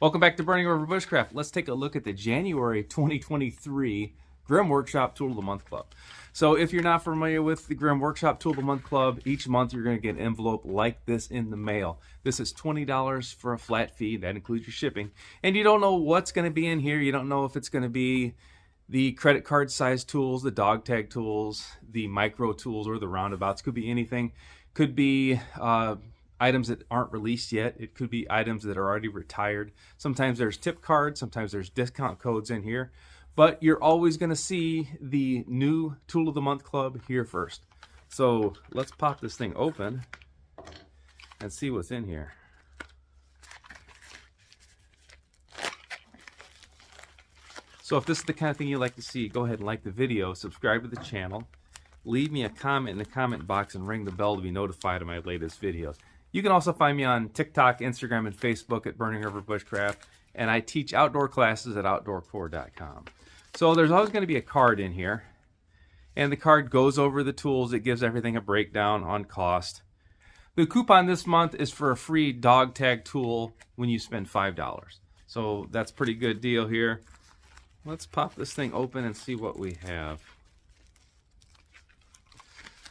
Welcome back to Burning Over Bushcraft. Let's take a look at the January 2023 Grim Workshop Tool of the Month Club. So if you're not familiar with the Grim Workshop Tool of the Month Club, each month you're going to get an envelope like this in the mail. This is $20 for a flat fee. That includes your shipping. And you don't know what's going to be in here. You don't know if it's going to be the credit card size tools, the dog tag tools, the micro tools, or the roundabouts. Could be anything. Could be items that aren't released yet. It could be items that are already retired. Sometimes there's tip cards, sometimes there's discount codes in here, but you're always going to see the new Tool of the Month Club here first. So let's pop this thing open and see what's in here. So if this is the kind of thing you like to see, go ahead and like the video, subscribe to the channel, leave me a comment in the comment box, and ring the bell to be notified of my latest videos. You can also find me on TikTok, Instagram, and Facebook at Burning Over Bushcraft, and I teach outdoor classes at outdoorcore.com. So there's always going to be a card in here, and the card goes over the tools. It gives everything a breakdown on cost. The coupon this month is for a free dog tag tool when you spend $5. So that's a pretty good deal here. Let's pop this thing open and see what we have.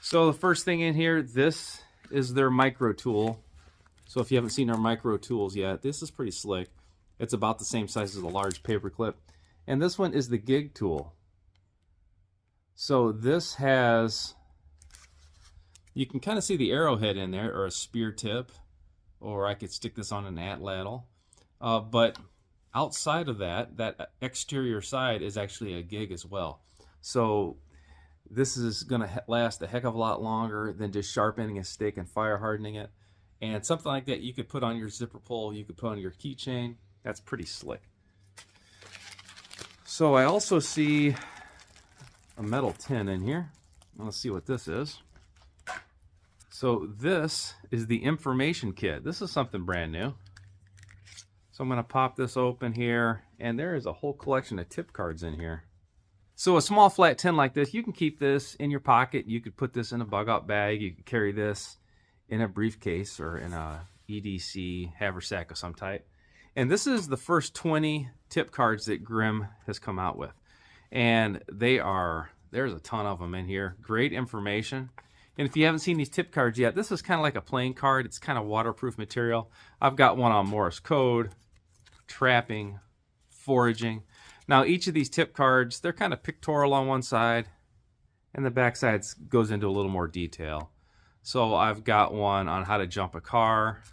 So the first thing in here, this is their micro tool. So if you haven't seen our micro tools yet, this is pretty slick. It's about the same size as a large paper clip. And this one is the gig tool. So this has, you can kind of see the arrowhead in there, or a spear tip, or I could stick this on an atlatl. But outside of that, that exterior side is actually a gig as well. So this is going to last a heck of a lot longer than just sharpening a stick and fire hardening it. And something like that you could put on your zipper pull, you could put on your keychain. That's pretty slick. So I also see a metal tin in here. Let's see what this is. So this is the information kit. This is something brand new. So I'm going to pop this open here, and there is a whole collection of tip cards in here. So a small flat tin like this, you can keep this in your pocket. You could put this in a bug-out bag. You could carry this in a briefcase or in a EDC haversack of some type. And this is the first 20 tip cards that Grim has come out with. And there's a ton of them in here. Great information. And if you haven't seen these tip cards yet, this is kind of like a playing card. It's kind of waterproof material. I've got one on Morse code, trapping, foraging. Now each of these tip cards, they're kind of pictorial on one side, and the back side goes into a little more detail. So I've got one on how to jump a car,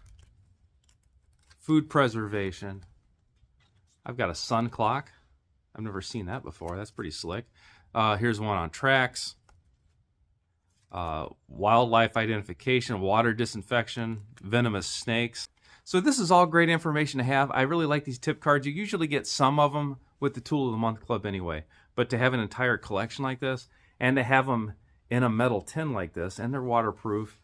food preservation. I've got a sun clock. I've never seen that before. That's pretty slick. Here's one on tracks, wildlife identification, water disinfection, venomous snakes. So this is all great information to have. I really like these tip cards. You usually get some of them with the Tool of the Month Club anyway. But to have an entire collection like this, and to have them in a metal tin like this, and they're waterproof,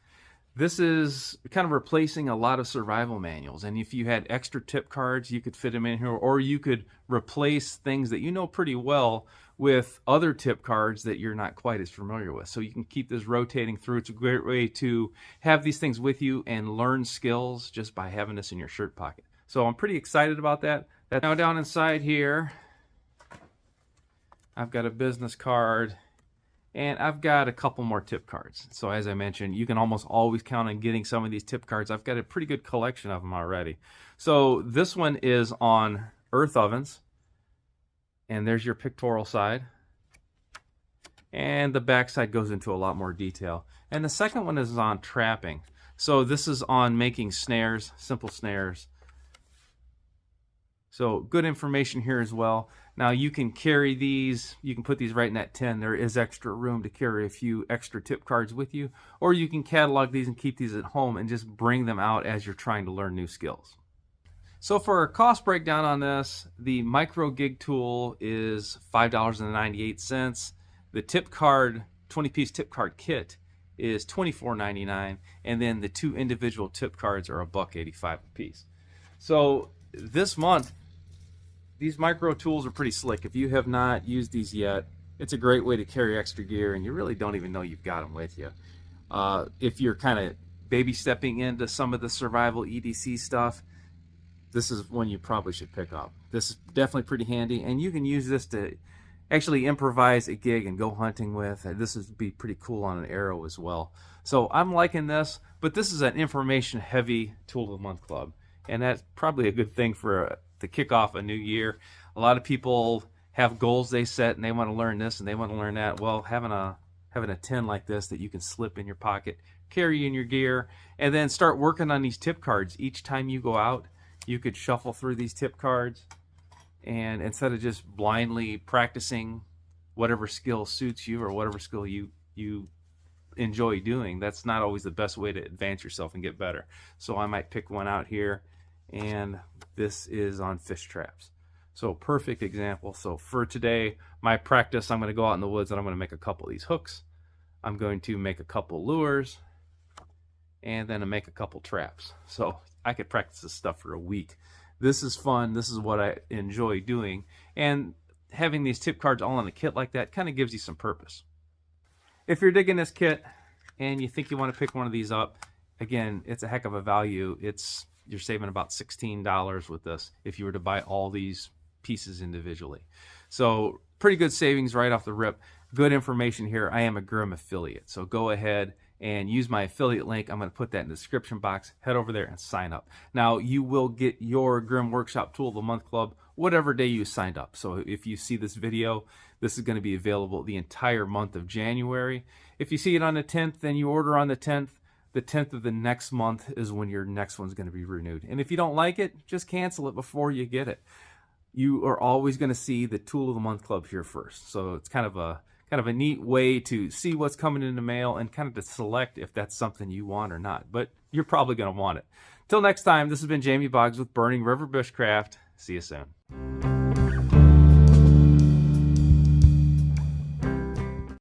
this is kind of replacing a lot of survival manuals. And if you had extra tip cards, you could fit them in here, or you could replace things that you know pretty well with other tip cards that you're not quite as familiar with. So you can keep this rotating through. It's a great way to have these things with you and learn skills just by having this in your shirt pocket. So I'm pretty excited about that. Now down inside here, I've got a business card, and I've got a couple more tip cards. So as I mentioned, you can almost always count on getting some of these tip cards. I've got a pretty good collection of them already. So this one is on earth ovens, and there's your pictorial side. And the back side goes into a lot more detail. And the second one is on trapping. So this is on making snares, simple snares. So good information here as well. Now you can carry these, you can put these right in that tin. There is extra room to carry a few extra tip cards with you, or you can catalog these and keep these at home and just bring them out as you're trying to learn new skills. So for a cost breakdown on this, the micro gig tool is $5.98. The tip card, 20-piece tip card kit is $24.99, and then the two individual tip cards are $1.85 a piece. So this month, these micro tools are pretty slick. If you have not used these yet, it's a great way to carry extra gear, and you really don't even know you've got them with you. If you're kind of baby stepping into some of the survival EDC stuff, this is one you probably should pick up. This is definitely pretty handy, and you can use this to actually improvise a gig and go hunting with. This would be pretty cool on an arrow as well. So I'm liking this, but this is an information heavy tool of the month club, and that's probably a good thing for to kick off a new year. A lot of people have goals they set and they want to learn this and they want to learn that. Well, having a tin like this that you can slip in your pocket, carry in your gear, and then start working on these tip cards. Each time you go out, you could shuffle through these tip cards, and instead of just blindly practicing whatever skill suits you or whatever skill you enjoy doing, that's not always the best way to advance yourself and get better. So I might pick one out here, and this is on fish traps. So perfect example. So for today, my practice, I'm going to go out in the woods and I'm going to make a couple of these hooks. I'm going to make a couple lures, and then make a couple traps. So I could practice this stuff for a week. This is fun. This is what I enjoy doing. And having these tip cards all in a kit like that kind of gives you some purpose. If you're digging this kit and you think you want to pick one of these up, again, it's a heck of a value. You're saving about $16 with this if you were to buy all these pieces individually. So pretty good savings right off the rip. Good information here. I am a Grim affiliate, so go ahead and use my affiliate link. I'm going to put that in the description box. Head over there and sign up. Now, you will get your Grim Workshop Tool of the Month Club whatever day you signed up. So if you see this video, this is going to be available the entire month of January. If you see it on the 10th, then you order on the 10th. The 10th of the next month is when your next one's going to be renewed. And if you don't like it, just cancel it before you get it. You are always going to see the Tool of the Month Club here first. So it's kind of a neat way to see what's coming in the mail and kind of to select if that's something you want or not. But you're probably going to want it. Till next time, this has been Jamie Boggs with Burning River Bushcraft. See you soon.